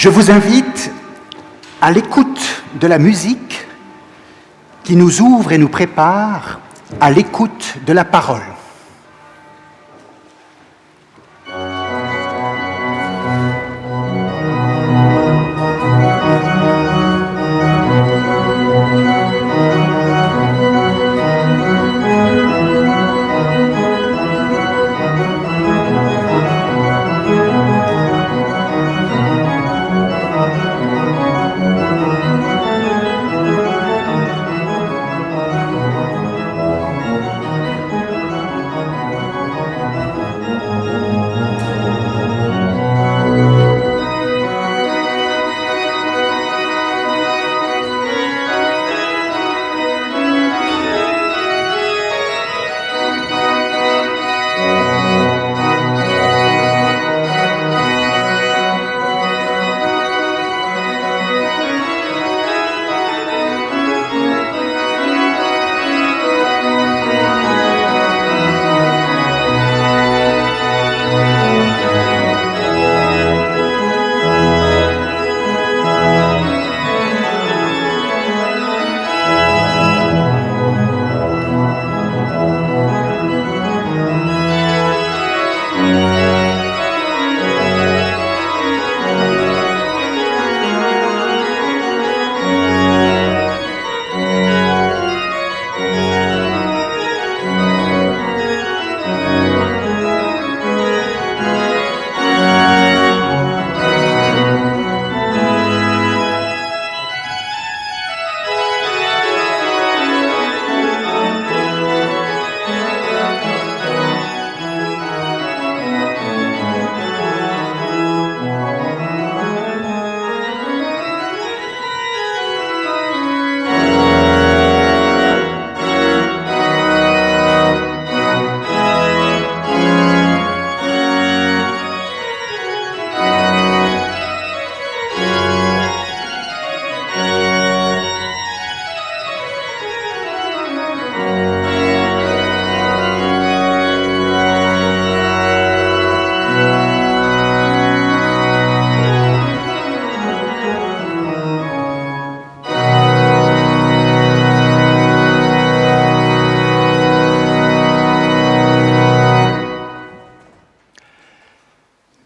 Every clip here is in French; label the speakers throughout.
Speaker 1: Je vous invite à l'écoute de la musique qui nous ouvre et nous prépare à l'écoute de la parole.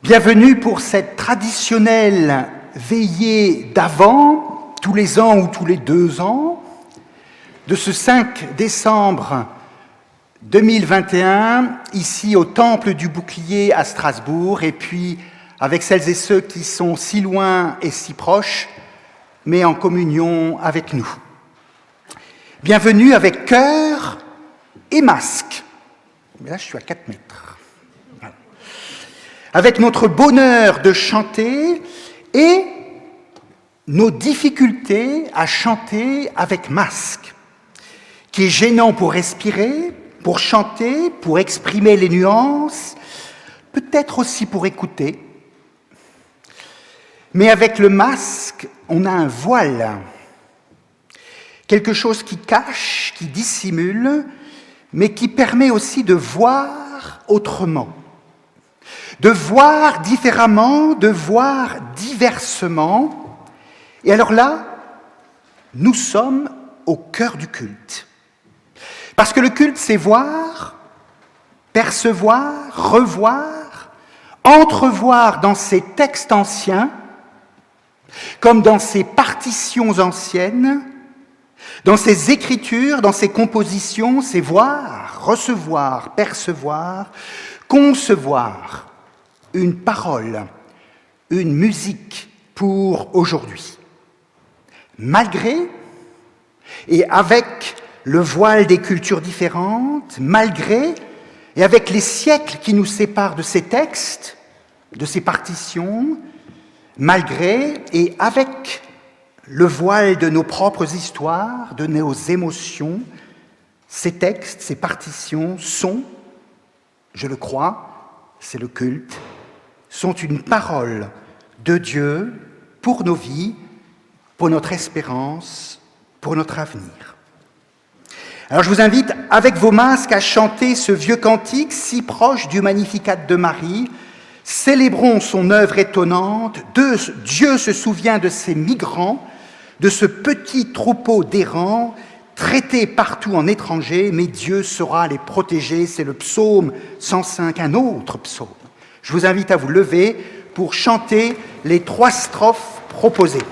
Speaker 1: Bienvenue pour cette traditionnelle veillée d'Avent, tous les ans ou tous les 2 ans, de ce 5 décembre 2021, ici au Temple du Bouclier à Strasbourg, et puis avec celles et ceux qui sont si loin et si proches, mais en communion avec nous. Bienvenue avec cœur et masque. Mais là, je suis à 4 mètres. Avec notre bonheur de chanter et nos difficultés à chanter avec masque, qui est gênant pour respirer, pour chanter, pour exprimer les nuances, peut-être aussi pour écouter. Mais avec le masque, on a un voile, quelque chose qui cache, qui dissimule, mais qui permet aussi de voir autrement. De voir différemment, de voir diversement. Et alors là, nous sommes au cœur du culte. Parce que le culte, c'est voir, percevoir, revoir, entrevoir dans ces textes anciens, comme dans ces partitions anciennes, dans ces écritures, dans ces compositions, c'est voir, recevoir, percevoir, concevoir une parole, une musique pour aujourd'hui. Malgré et avec le voile des cultures différentes, malgré et avec les siècles qui nous séparent de ces textes, de ces partitions, malgré et avec le voile de nos propres histoires, de nos émotions, ces textes, ces partitions sont, je le crois, c'est le culte, sont une parole de Dieu pour nos vies, pour notre espérance, pour notre avenir. Alors je vous invite, avec vos masques, à chanter ce vieux cantique si proche du Magnificat de Marie, Célébrons son œuvre étonnante. Dieu se souvient de ses migrants, de ce petit troupeau d'errants, traités partout en étrangers, mais Dieu saura les protéger. C'est le psaume 105, un autre psaume. Je vous invite à vous lever pour chanter les 3 strophes proposées.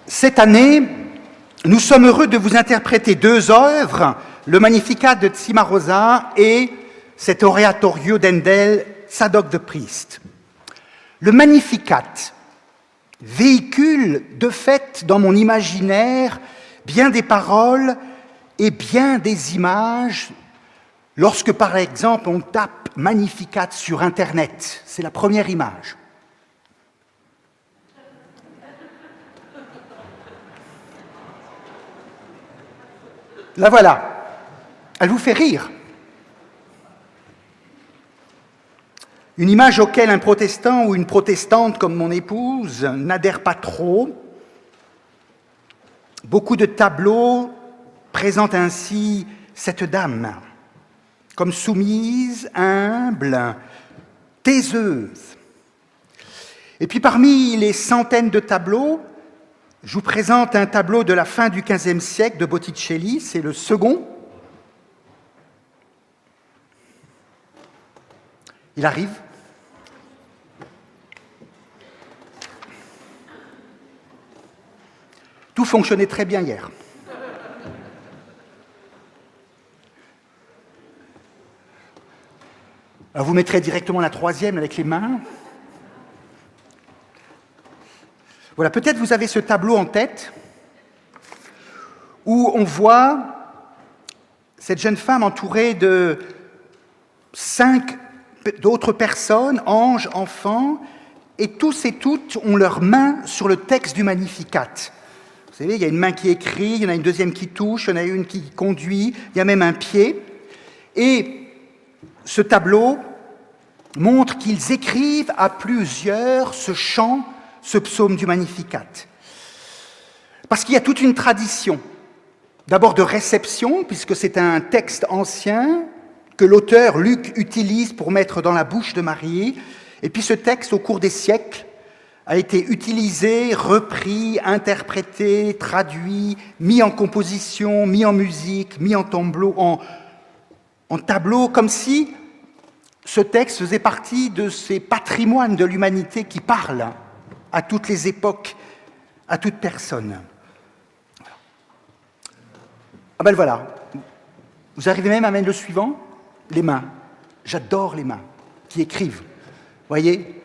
Speaker 1: Cette année, nous sommes heureux de vous interpréter 2 œuvres, le Magnificat de Cimarosa et cet oratorio d'Handel, Zadok the Priest. Le Magnificat véhicule de fait dans mon imaginaire bien des paroles et bien des images lorsque, par exemple, on tape Magnificat sur Internet. C'est la première image. La voilà. Elle vous fait rire. Une image auquel un protestant ou une protestante comme mon épouse n'adhère pas trop. Beaucoup de tableaux présentent ainsi cette dame comme soumise, humble, taiseuse. Et puis parmi les centaines de tableaux, je vous présente un tableau de la fin du XVe siècle de Botticelli, c'est le second. Il arrive. Tout fonctionnait très bien hier. Alors vous mettrez directement la 3e avec les mains. Voilà, peut-être vous avez ce tableau en tête où on voit cette jeune femme entourée de 5 d'autres personnes, anges, enfants, et tous et toutes ont leurs mains sur le texte du Magnificat. Vous savez, il y a une main qui écrit, il y en a une deuxième qui touche, il y en a une qui conduit, il y a même un pied. Et ce tableau montre qu'ils écrivent à plusieurs ce chant, ce psaume du Magnificat. Parce qu'il y a toute une tradition, d'abord de réception, puisque c'est un texte ancien que l'auteur Luc utilise pour mettre dans la bouche de Marie, et puis ce texte, au cours des siècles, a été utilisé, repris, interprété, traduit, mis en composition, mis en musique, mis en tableau, comme si ce texte faisait partie de ces patrimoines de l'humanité qui parlent à toutes les époques, à toute personne. Ah ben voilà, vous arrivez même à mettre le suivant, les mains. J'adore les mains qui écrivent. Vous voyez ?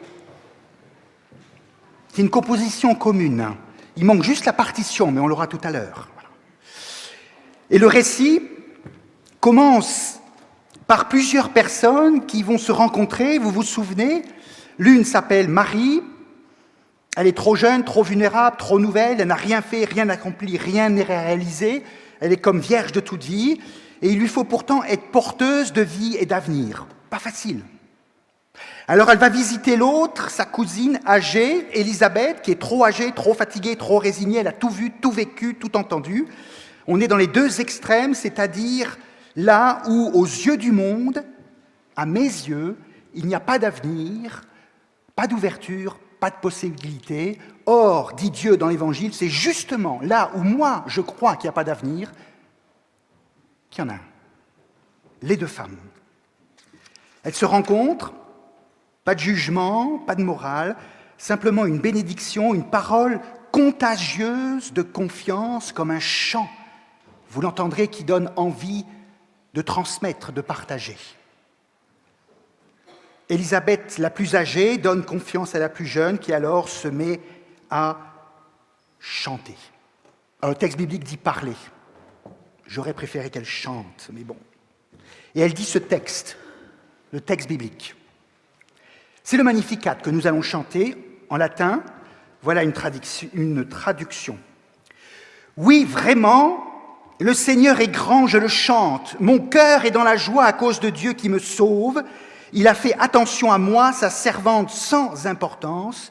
Speaker 1: C'est une composition commune. Il manque juste la partition, mais on l'aura tout à l'heure. Et le récit commence par plusieurs personnes qui vont se rencontrer, vous vous souvenez ? L'une s'appelle Marie, elle est trop jeune, trop vulnérable, trop nouvelle, elle n'a rien fait, rien accompli, rien n'est réalisé, elle est comme vierge de toute vie, et il lui faut pourtant être porteuse de vie et d'avenir. Pas facile. Alors elle va visiter l'autre, sa cousine âgée, Élisabeth, qui est trop âgée, trop fatiguée, trop résignée, elle a tout vu, tout vécu, tout entendu. On est dans les deux extrêmes, c'est-à-dire là où, aux yeux du monde, à mes yeux, il n'y a pas d'avenir, pas d'ouverture, pas de possibilité. Or, dit Dieu dans l'Évangile, c'est justement là où moi, je crois qu'il n'y a pas d'avenir, qu'il y en a un. Les deux femmes. Elles se rencontrent, pas de jugement, pas de morale, simplement une bénédiction, une parole contagieuse de confiance comme un chant. Vous l'entendrez qui donne envie de transmettre, de partager. Élisabeth, la plus âgée, donne confiance à la plus jeune qui alors se met à chanter. Alors, le texte biblique dit parler. J'aurais préféré qu'elle chante, mais bon. Et elle dit ce texte, le texte biblique. C'est le Magnificat que nous allons chanter en latin. Voilà une traduction. Oui, vraiment, le Seigneur est grand, je le chante. Mon cœur est dans la joie à cause de Dieu qui me sauve. Il a fait attention à moi, sa servante sans importance.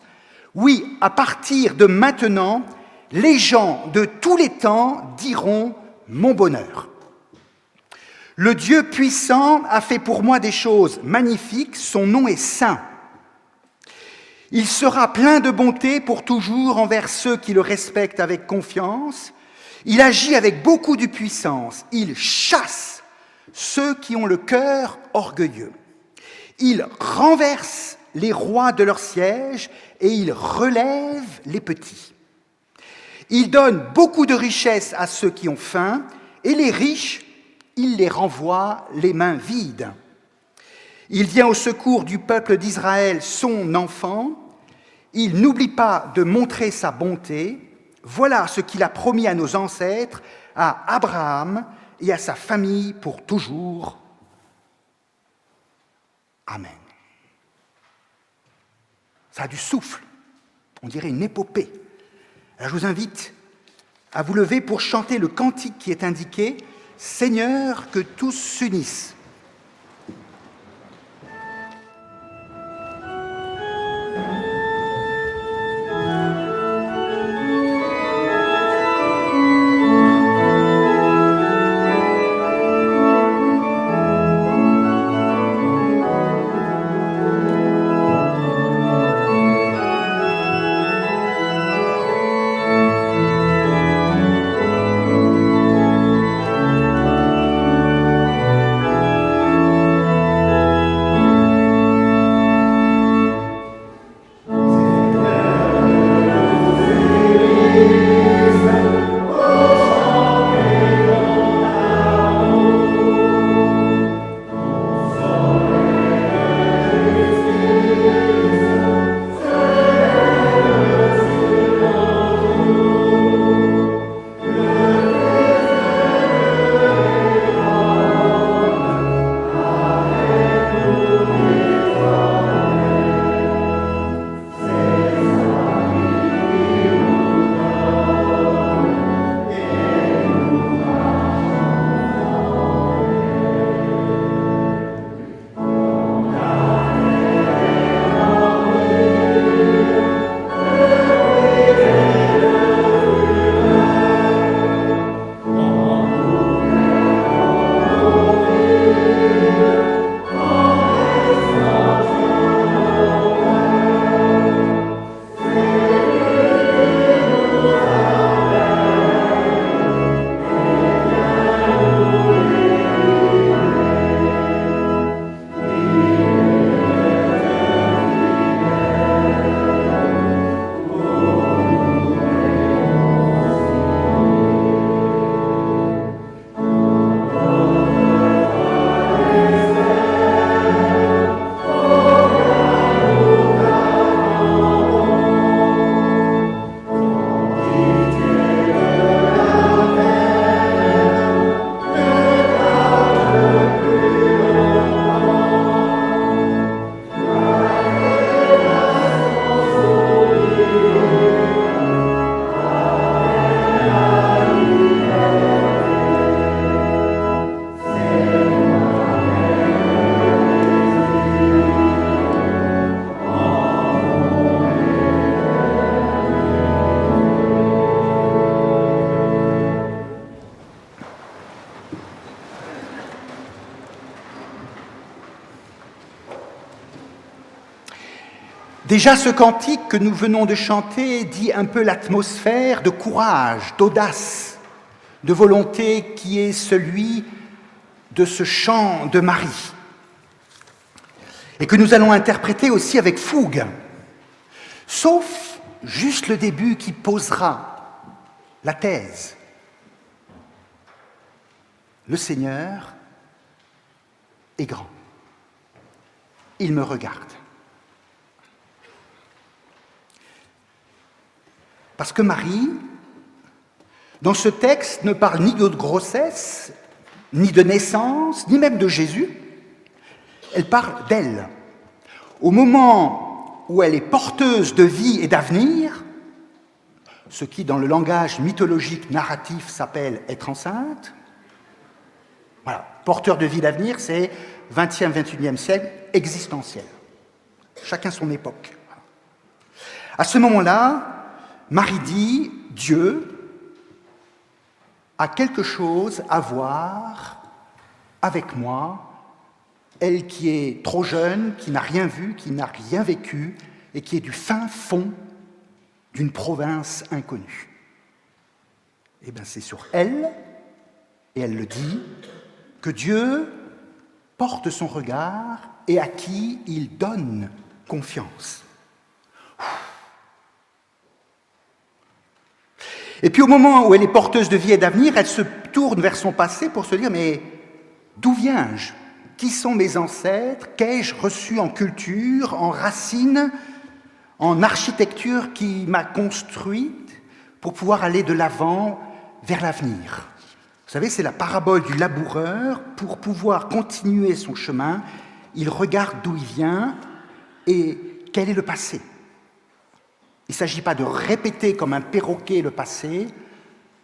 Speaker 1: Oui, à partir de maintenant, les gens de tous les temps diront mon bonheur. Le Dieu puissant a fait pour moi des choses magnifiques, son nom est saint. Il sera plein de bonté pour toujours envers ceux qui le respectent avec confiance. Il agit avec beaucoup de puissance. Il chasse ceux qui ont le cœur orgueilleux. Il renverse les rois de leur siège et il relève les petits. Il donne beaucoup de richesses à ceux qui ont faim et les riches, il les renvoie les mains vides. Il vient au secours du peuple d'Israël, son enfant. Il n'oublie pas de montrer sa bonté. Voilà ce qu'il a promis à nos ancêtres, à Abraham et à sa famille pour toujours. Amen. Ça a du souffle, on dirait une épopée. Alors je vous invite à vous lever pour chanter le cantique qui est indiqué « Seigneur, que tous s'unissent ». Déjà, ce cantique que nous venons de chanter dit un peu l'atmosphère de courage, d'audace, de volonté qui est celui de ce chant de Marie, et que nous allons interpréter aussi avec fougue, sauf juste le début qui posera la thèse. Le Seigneur est grand. Il me regarde. Parce que Marie, dans ce texte, ne parle ni de grossesse, ni de naissance, ni même de Jésus. Elle parle d'elle. Au moment où elle est porteuse de vie et d'avenir, ce qui, dans le langage mythologique narratif, s'appelle être enceinte, voilà, porteur de vie et d'avenir, c'est 20e, 21e siècle, existentiel. Chacun son époque. À ce moment-là, Marie dit, Dieu a quelque chose à voir avec moi, elle qui est trop jeune, qui n'a rien vu, qui n'a rien vécu, et qui est du fin fond d'une province inconnue. Eh bien, c'est sur elle, et elle le dit, que Dieu porte son regard et à qui il donne confiance. Et puis au moment où elle est porteuse de vie et d'avenir, elle se tourne vers son passé pour se dire « Mais d'où viens-je ? Qui sont mes ancêtres ? Qu'ai-je reçu en culture, en racines, en architecture qui m'a construite pour pouvoir aller de l'avant vers l'avenir ?» Vous savez, c'est la parabole du laboureur. Pour pouvoir continuer son chemin, il regarde d'où il vient et quel est le passé. Il ne s'agit pas de répéter comme un perroquet le passé,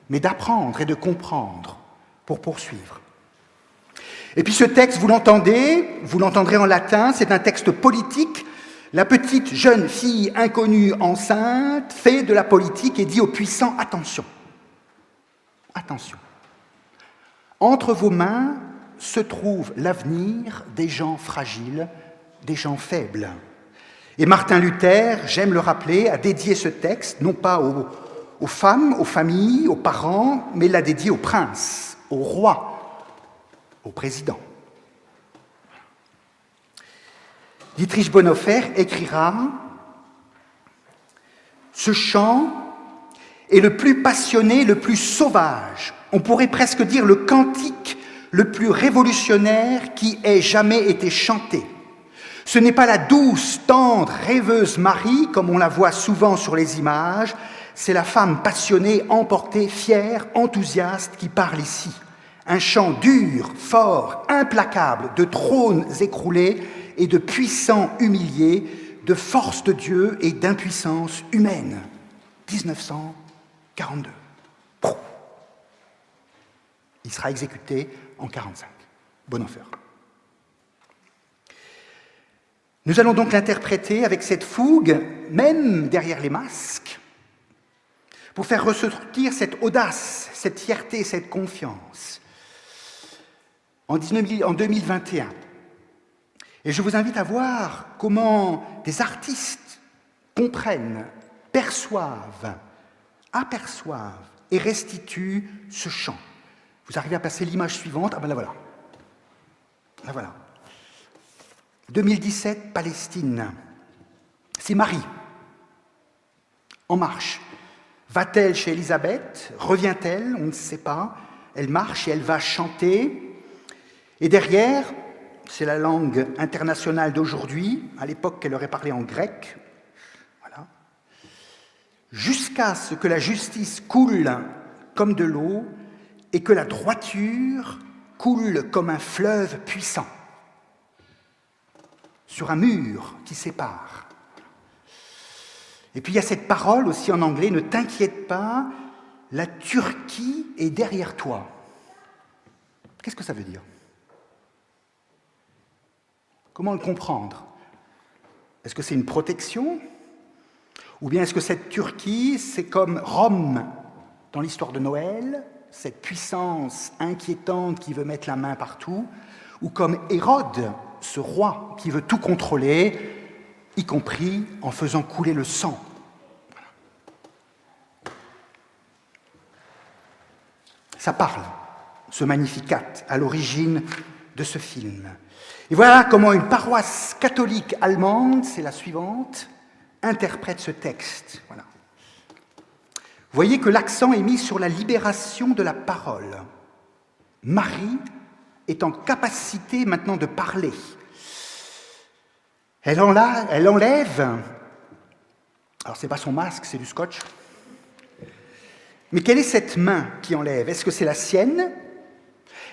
Speaker 1: mais d'apprendre et de comprendre pour poursuivre. Et puis ce texte, vous l'entendrez en latin, c'est un texte politique. La petite jeune fille inconnue enceinte fait de la politique et dit aux puissants « Attention, attention. Entre vos mains se trouve l'avenir des gens fragiles, des gens faibles. » Et Martin Luther, j'aime le rappeler, a dédié ce texte, non pas aux femmes, aux familles, aux parents, mais l'a dédié aux princes, aux rois, aux présidents. Dietrich Bonhoeffer écrira « Ce chant est le plus passionné, le plus sauvage, on pourrait presque dire le cantique le plus révolutionnaire qui ait jamais été chanté. Ce n'est pas la douce, tendre, rêveuse Marie, comme on la voit souvent sur les images, c'est la femme passionnée, emportée, fière, enthousiaste qui parle ici. Un chant dur, fort, implacable, de trônes écroulés et de puissants humiliés, de force de Dieu et d'impuissance humaine. 1942. Il sera exécuté en 1945. Bonhoeffer. Nous allons donc l'interpréter avec cette fougue, même derrière les masques, pour faire ressortir cette audace, cette fierté, cette confiance. En 2021. Et je vous invite à voir comment des artistes comprennent, perçoivent, aperçoivent et restituent ce chant. Vous arrivez à passer l'image suivante. Ah ben la voilà. La voilà. 2017, Palestine. C'est Marie, en marche. Va-t-elle chez Élisabeth? Revient-elle? On ne sait pas. Elle marche et elle va chanter. Et derrière, c'est la langue internationale d'aujourd'hui, à l'époque qu'elle aurait parlé en grec. Voilà. Jusqu'à ce que la justice coule comme de l'eau et que la droiture coule comme un fleuve puissant sur un mur qui sépare. Et puis il y a cette parole aussi en anglais, ne t'inquiète pas, la Turquie est derrière toi. Qu'est-ce que ça veut dire? Comment le comprendre? Est-ce que c'est une protection? Ou bien est-ce que cette Turquie, c'est comme Rome dans l'histoire de Noël, cette puissance inquiétante qui veut mettre la main partout, ou comme Hérode, ce roi qui veut tout contrôler, y compris en faisant couler le sang. Ça parle, ce Magnificat, à l'origine de ce film. Et voilà comment une paroisse catholique allemande, c'est la suivante, interprète ce texte. Voilà. Vous voyez que l'accent est mis sur la libération de la parole. Marie est en capacité maintenant de parler. Elle enlève, alors c'est pas son masque, c'est du scotch, mais quelle est cette main qui enlève? Est-ce que c'est la sienne?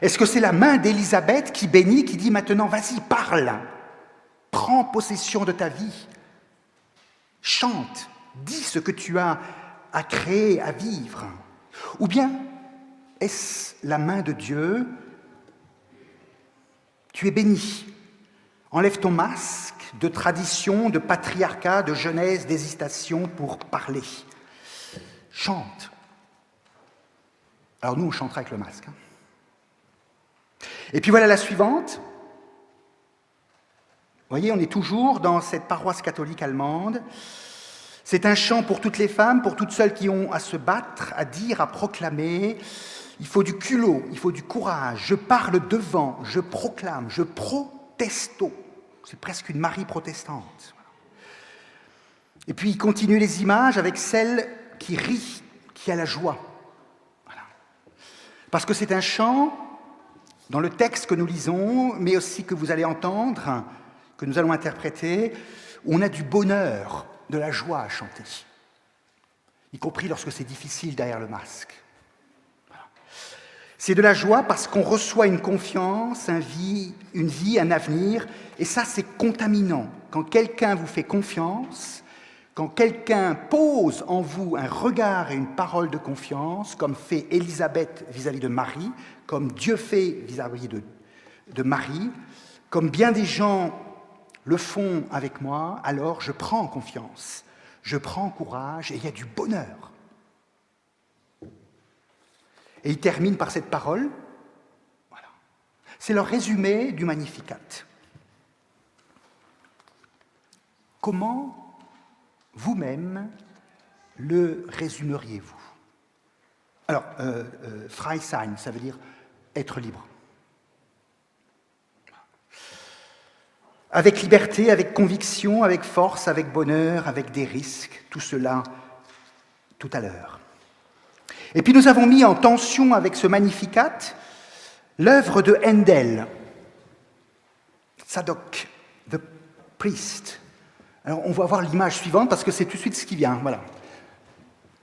Speaker 1: Est-ce que c'est la main d'Élisabeth qui bénit, qui dit maintenant, vas-y, parle, prends possession de ta vie, chante, dis ce que tu as à créer, à vivre? Ou bien, est-ce la main de Dieu? Tu es béni. Enlève ton masque de tradition, de patriarcat, de jeunesse, d'hésitation pour parler. Chante. Alors nous, on chantera avec le masque. Et puis voilà la suivante. Vous voyez, on est toujours dans cette paroisse catholique allemande. C'est un chant pour toutes les femmes, pour toutes celles qui ont à se battre, à dire, à proclamer. Il faut du culot, il faut du courage. Je parle devant, je proclame, je protesto. C'est presque une Marie protestante. Et puis il continue les images avec celle qui rit, qui a la joie. Voilà. Parce que c'est un chant, dans le texte que nous lisons, mais aussi que vous allez entendre, que nous allons interpréter, où on a du bonheur, de la joie à chanter, y compris lorsque c'est difficile derrière le masque. Voilà. C'est de la joie parce qu'on reçoit une confiance, une vie, un avenir, et ça c'est contaminant. Quand quelqu'un vous fait confiance, quand quelqu'un pose en vous un regard et une parole de confiance, comme fait Élisabeth vis-à-vis de Marie, comme Dieu fait vis-à-vis de Marie, comme bien des gens le font avec moi, alors je prends confiance, je prends courage et il y a du bonheur. Et il termine par cette parole. Voilà. C'est leur résumé du Magnificat. Comment vous-même le résumeriez-vous? Alors, frei sein, ça veut dire être libre. Avec liberté, avec conviction, avec force, avec bonheur, avec des risques, tout cela tout à l'heure. Et puis nous avons mis en tension avec ce Magnificat l'œuvre de Handel, Zadok, the priest. Alors on va voir l'image suivante parce que c'est tout de suite ce qui vient. Voilà.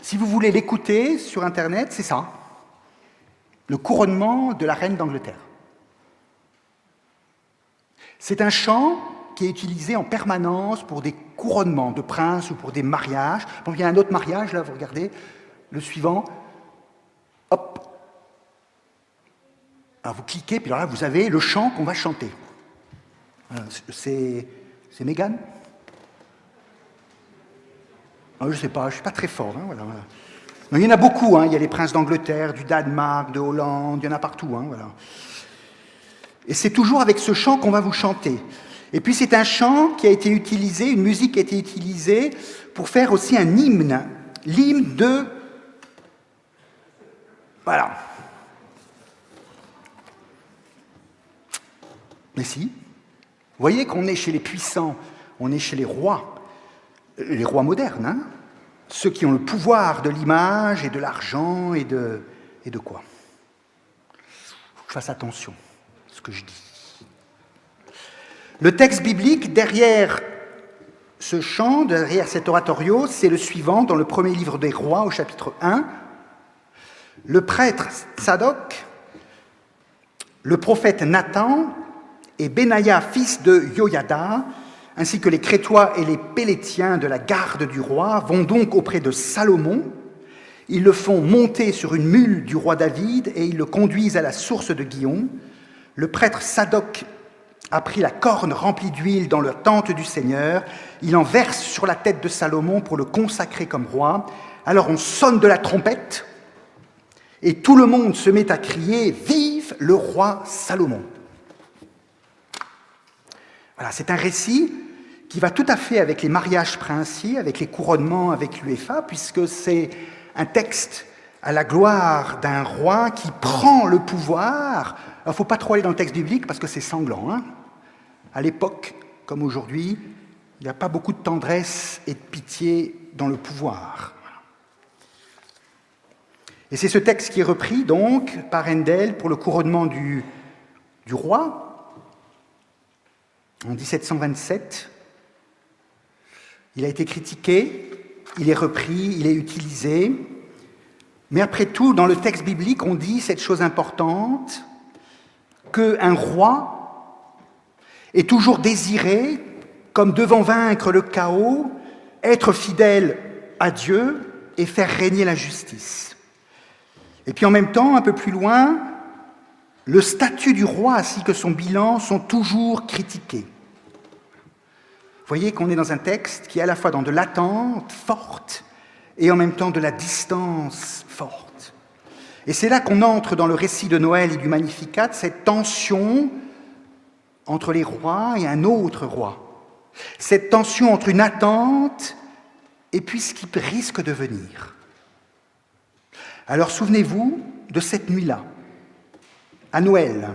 Speaker 1: Si vous voulez l'écouter sur Internet, c'est ça. Le couronnement de la reine d'Angleterre. C'est un chant qui est utilisé en permanence pour des couronnements de princes ou pour des mariages. Bon, il y a un autre mariage, là, vous regardez, le suivant. Hop. Alors vous cliquez, puis alors là, vous avez le chant qu'on va chanter. C'est Meghan? Je ne sais pas, je ne suis pas très fort. Hein, voilà. Il y en a beaucoup, hein, il y a les princes d'Angleterre, du Danemark, de Hollande, il y en a partout. Hein, voilà. Et c'est toujours avec ce chant qu'on va vous chanter. Et puis c'est un chant qui a été utilisé, une musique qui a été utilisée pour faire aussi un hymne. L'hymne de... Voilà. Mais si, vous voyez qu'on est chez les puissants, on est chez les rois modernes, hein, ceux qui ont le pouvoir de l'image et de l'argent et de quoi. Il faut que je fasse attention à ce que je dis. Le texte biblique derrière ce chant, derrière cet oratorio, c'est le suivant dans le premier livre des Rois au chapitre 1. Le prêtre Zadok, le prophète Nathan et Benaïa, fils de Joiada, ainsi que les Crétois et les Pélétiens de la garde du roi, vont donc auprès de Salomon. Ils le font monter sur une mule du roi David et ils le conduisent à la source de Gihon. Le prêtre Zadok a pris la corne remplie d'huile dans la tente du Seigneur. Il en verse sur la tête de Salomon pour le consacrer comme roi. Alors on sonne de la trompette et tout le monde se met à crier « Vive le roi Salomon !» Voilà, c'est un récit qui va tout à fait avec les mariages princiers, avec les couronnements avec l'UEFA, puisque c'est un texte à la gloire d'un roi qui prend le pouvoir. Alors, il ne faut pas trop aller dans le texte biblique parce que c'est sanglant. Hein. À l'époque, comme aujourd'hui, il n'y a pas beaucoup de tendresse et de pitié dans le pouvoir. Et c'est ce texte qui est repris, donc, par Handel pour le couronnement du roi, en 1727. Il a été critiqué, il est repris, il est utilisé. Mais après tout, dans le texte biblique, on dit cette chose importante, qu'un roi est toujours désiré, comme devant vaincre le chaos, être fidèle à Dieu et faire régner la justice. Et puis en même temps, un peu plus loin, le statut du roi ainsi que son bilan sont toujours critiqués. Vous voyez qu'on est dans un texte qui est à la fois dans de l'attente forte et en même temps de la distance forte. Et c'est là qu'on entre dans le récit de Noël et du Magnificat, cette tension entre les rois et un autre roi. Cette tension entre une attente et puis ce qui risque de venir. Alors souvenez-vous de cette nuit-là, à Noël.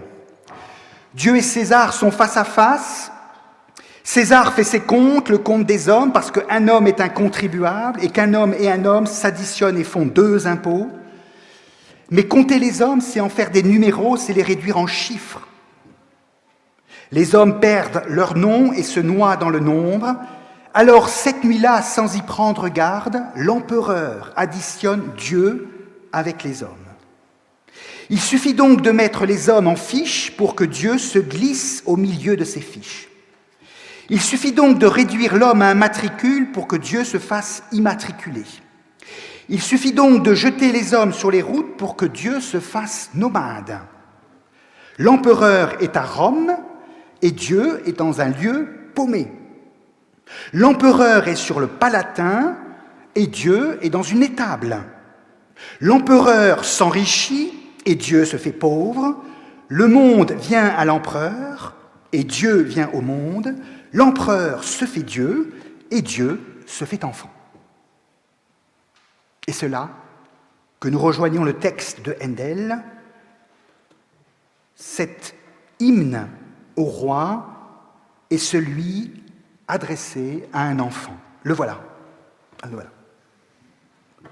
Speaker 1: Dieu et César sont face à face. César fait ses comptes, le compte des hommes, parce qu'un homme est un contribuable et qu'un homme et un homme s'additionnent et font 2 impôts. Mais compter les hommes, c'est en faire des numéros, c'est les réduire en chiffres. Les hommes perdent leur nom et se noient dans le nombre. Alors, cette nuit-là, sans y prendre garde, l'empereur additionne Dieu avec les hommes. Il suffit donc de mettre les hommes en fiche pour que Dieu se glisse au milieu de ces fiches. Il suffit donc de réduire l'homme à un matricule pour que Dieu se fasse immatriculer. Il suffit donc de jeter les hommes sur les routes pour que Dieu se fasse nomade. L'empereur est à Rome et Dieu est dans un lieu paumé. L'empereur est sur le Palatin et Dieu est dans une étable. L'empereur s'enrichit et Dieu se fait pauvre. Le monde vient à l'empereur et Dieu vient au monde. L'empereur se fait Dieu et Dieu se fait enfant. Et c'est là que nous rejoignons le texte de Handel, cet hymne au roi est celui adressé à un enfant. Le voilà. Le voilà.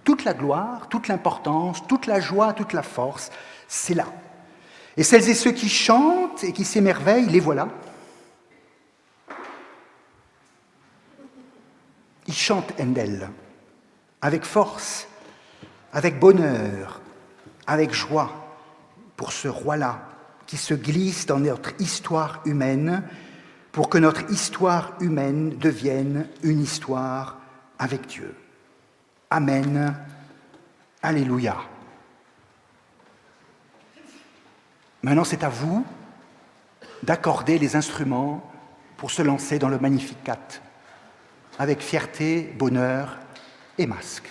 Speaker 1: Toute la gloire, toute l'importance, toute la joie, toute la force, c'est là. Et celles et ceux qui chantent et qui s'émerveillent, les voilà. Ils chantent Handel avec force, avec bonheur, avec joie pour ce roi-là qui se glisse dans notre histoire humaine pour que notre histoire humaine devienne une histoire avec Dieu. Amen. Alléluia. Maintenant, c'est à vous d'accorder les instruments pour se lancer dans le Magnificat avec fierté, bonheur et masque.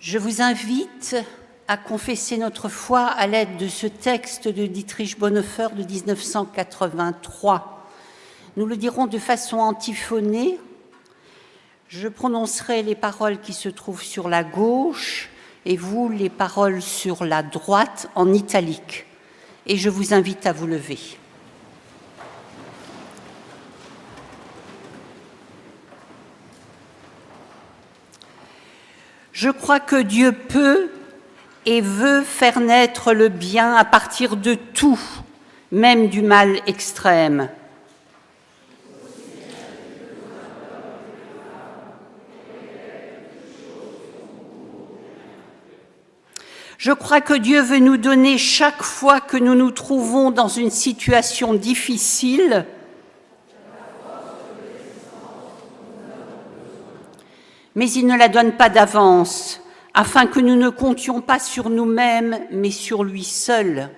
Speaker 2: Je vous invite à confesser notre foi à l'aide de ce texte de Dietrich Bonhoeffer de 1983. Nous le dirons de façon antiphonée. Je prononcerai les paroles qui se trouvent sur la gauche et vous les paroles sur la droite en italique. Et je vous invite à vous lever. Je crois que Dieu peut et veut faire naître le bien à partir de tout, même du mal extrême. Je crois que Dieu veut nous donner chaque fois que nous nous trouvons dans une situation difficile mais il ne la donne pas d'avance, afin que nous ne comptions pas sur nous-mêmes, mais sur lui seul.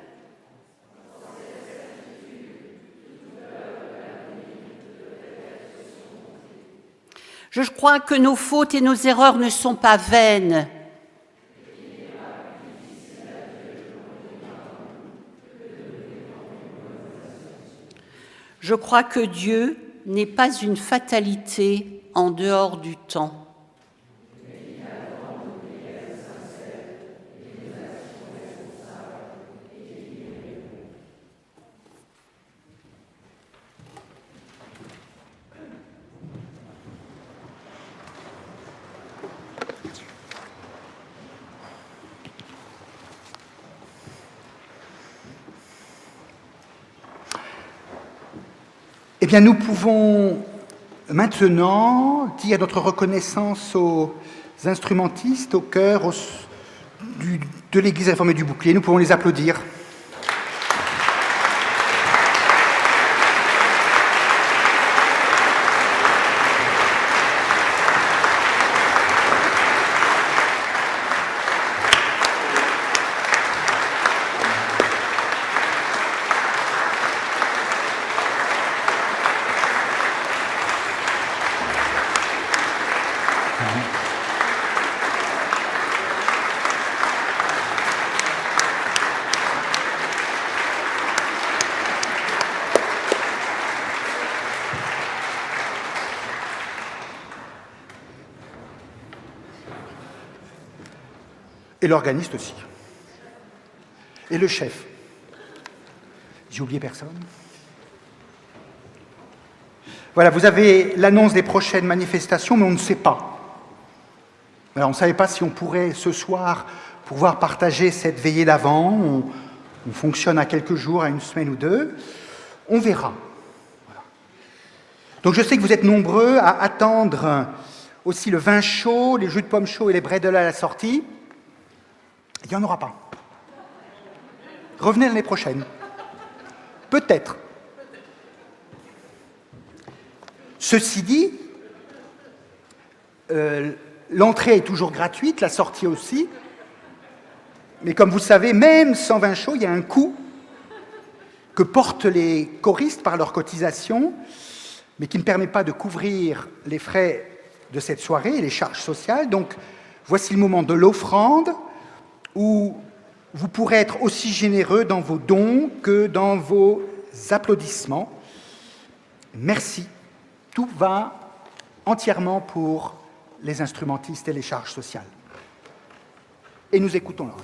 Speaker 2: Je crois que nos fautes et nos erreurs ne sont pas vaines. Je crois que Dieu n'est pas une fatalité en dehors du temps.
Speaker 1: Eh bien, nous pouvons maintenant dire notre reconnaissance aux instrumentistes, au chœur de l'Église réformée du Bouclier. Nous pouvons les applaudir. Et l'organiste aussi. Et le chef. J'ai oublié personne. Voilà, vous avez l'annonce des prochaines manifestations, mais on ne sait pas. Alors, on ne savait pas si on pourrait, ce soir, pouvoir partager cette veillée d'avant. On fonctionne à quelques jours, à une semaine ou deux. On verra. Voilà. Donc, je sais que vous êtes nombreux à attendre aussi le vin chaud, les jus de pommes chauds et les bredel à la sortie. Il n'y en aura pas. Revenez l'année prochaine. Peut-être. Ceci dit, l'entrée est toujours gratuite, la sortie aussi. Mais comme vous le savez, même sans vin chaud, il y a un coût que portent les choristes par leur cotisation, mais qui ne permet pas de couvrir les frais de cette soirée et les charges sociales. Donc, voici le moment de l'offrande, où vous pourrez être aussi généreux dans vos dons que dans vos applaudissements. Merci. Tout va entièrement pour les instrumentistes et les charges sociales. Et nous écoutons l'ordre.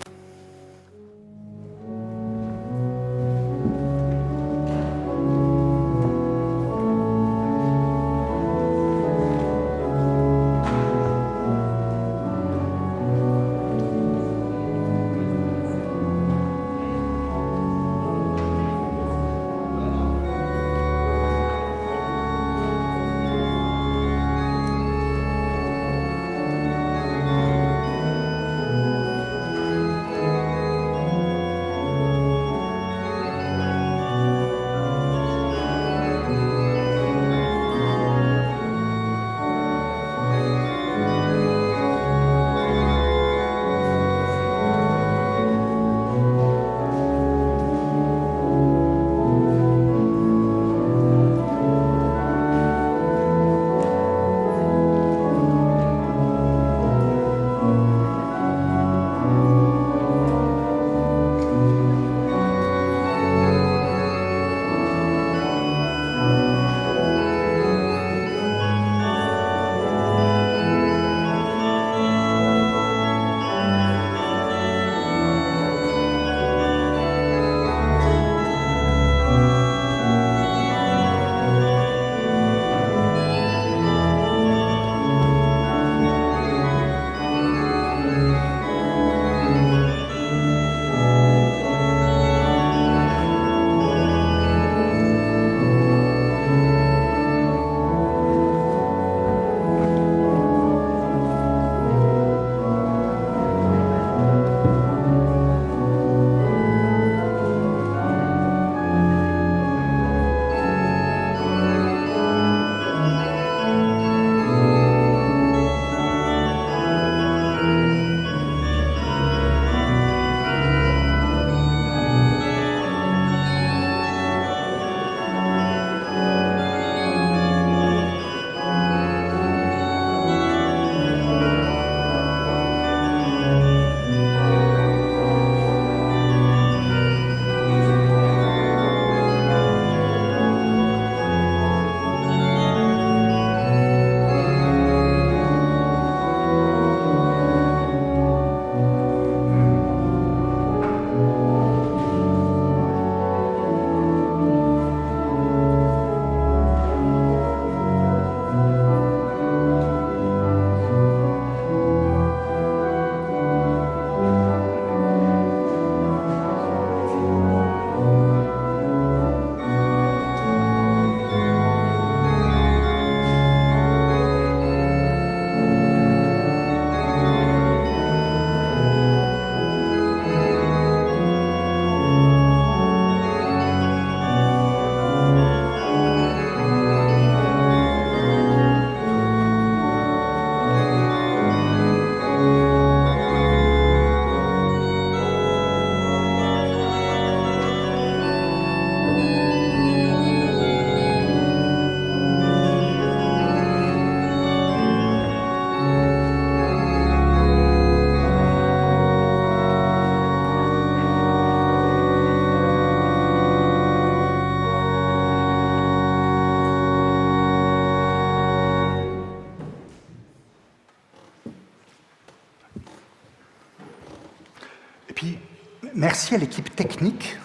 Speaker 1: merci à l'équipe technique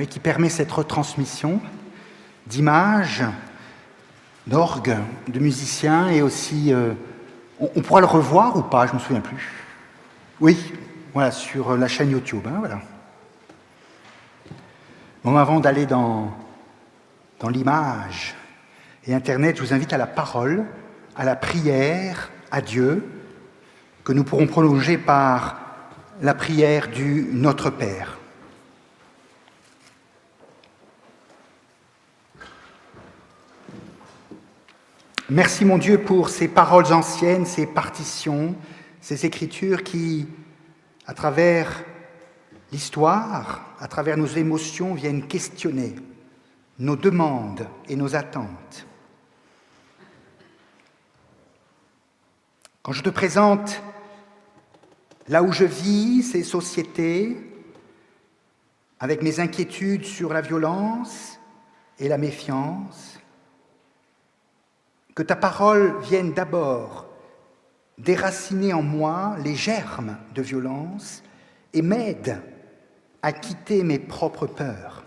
Speaker 1: qui permet cette retransmission d'images, d'orgues, de musiciens et aussi... on pourra le revoir ou pas, je ne me souviens plus. Oui, voilà, sur la chaîne YouTube. Voilà. Bon, avant d'aller dans l'image et Internet, je vous invite à la parole, à la prière, à Dieu, que nous pourrons prolonger par la prière du Notre Père. Merci mon Dieu pour ces paroles anciennes, ces partitions, ces écritures qui, à travers l'histoire, à travers nos émotions, viennent questionner nos demandes et nos attentes. Quand je te présente là où je vis, ces sociétés, avec mes inquiétudes sur la violence et la méfiance, que ta parole vienne d'abord déraciner en moi les germes de violence et m'aide à quitter mes propres peurs.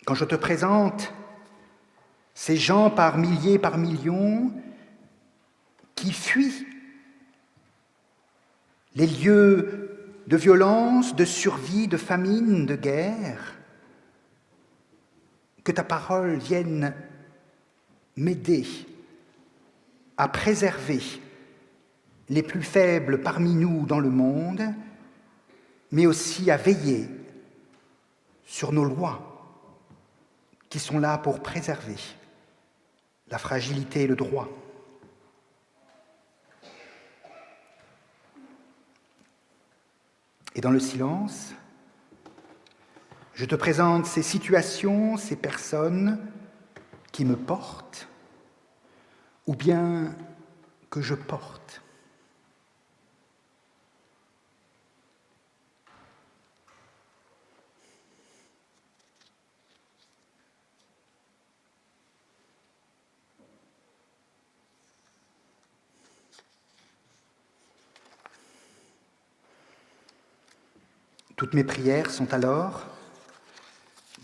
Speaker 1: Quand je te présente ces gens par milliers, par millions, qui fuient les lieux de violence, de survie, de famine, de guerre, que ta parole vienne m'aider à préserver les plus faibles parmi nous dans le monde, mais aussi à veiller sur nos lois qui sont là pour préserver la fragilité et le droit. Et dans le silence, je te présente ces situations, ces personnes qui me portent, ou bien que je porte. Toutes mes prières sont alors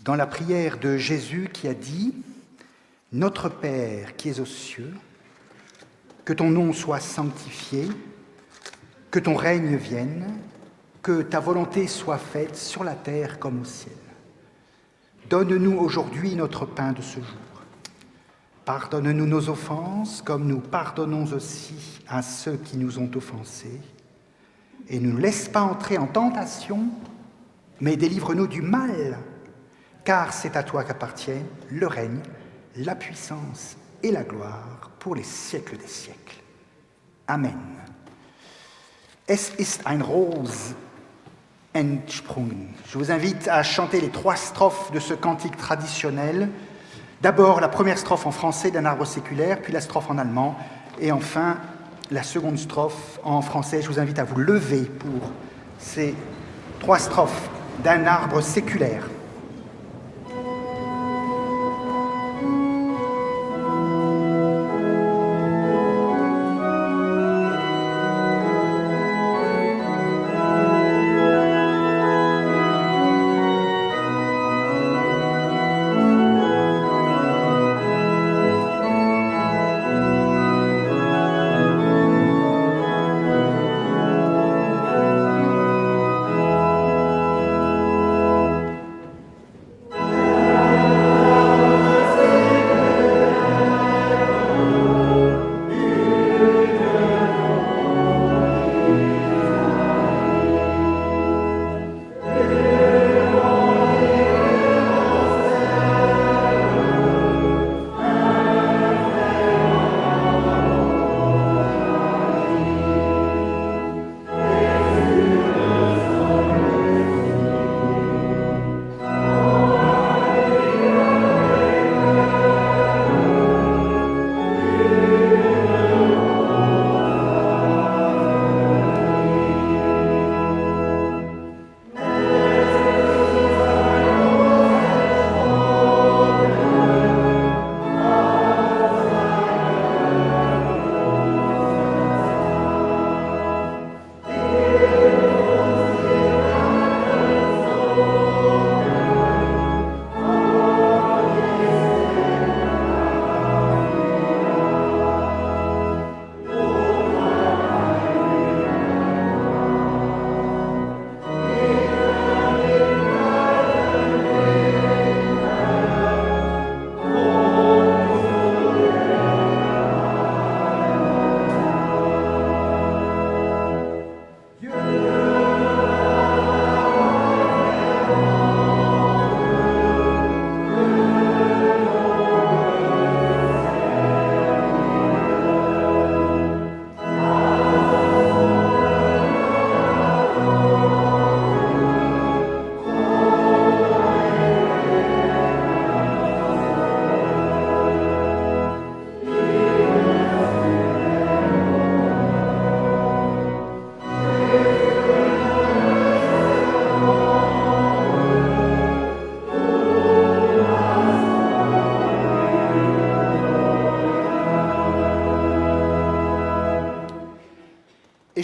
Speaker 1: dans la prière de Jésus qui a dit « Notre Père qui es aux cieux, que ton nom soit sanctifié, que ton règne vienne, que ta volonté soit faite sur la terre comme au ciel. Donne-nous aujourd'hui notre pain de ce jour. Pardonne-nous nos offenses comme nous pardonnons aussi à ceux qui nous ont offensés. Et ne nous laisse pas entrer en tentation, mais délivre-nous du mal, car c'est à toi qu'appartiennent le règne, la puissance et la gloire pour les siècles des siècles. Amen. Es ist ein Rose entsprungen. Je vous invite à chanter les 3 strophes de ce cantique traditionnel. D'abord la première strophe en français d'un arbre séculaire, puis la strophe en allemand, et enfin la seconde strophe en français. Je vous invite à vous lever pour ces 3 strophes d'un arbre séculaire.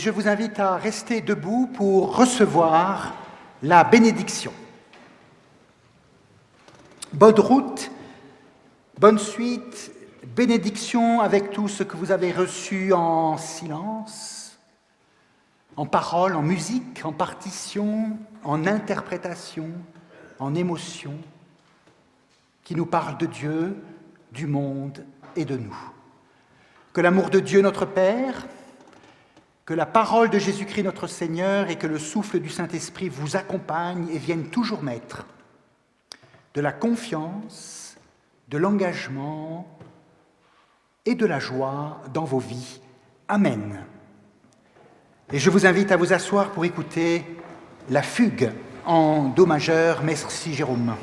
Speaker 1: je vous invite à rester debout pour recevoir la bénédiction. Bonne route, bonne suite, bénédiction avec tout ce que vous avez reçu en silence, en parole, en musique, en partition, en interprétation, en émotion, qui nous parle de Dieu, du monde et de nous. Que l'amour de Dieu notre Père, que la parole de Jésus-Christ notre Seigneur et que le souffle du Saint-Esprit vous accompagnent et viennent toujours mettre de la confiance, de l'engagement et de la joie dans vos vies. Amen. Et je vous invite à vous asseoir pour écouter la fugue en do majeur, Merci Jérôme.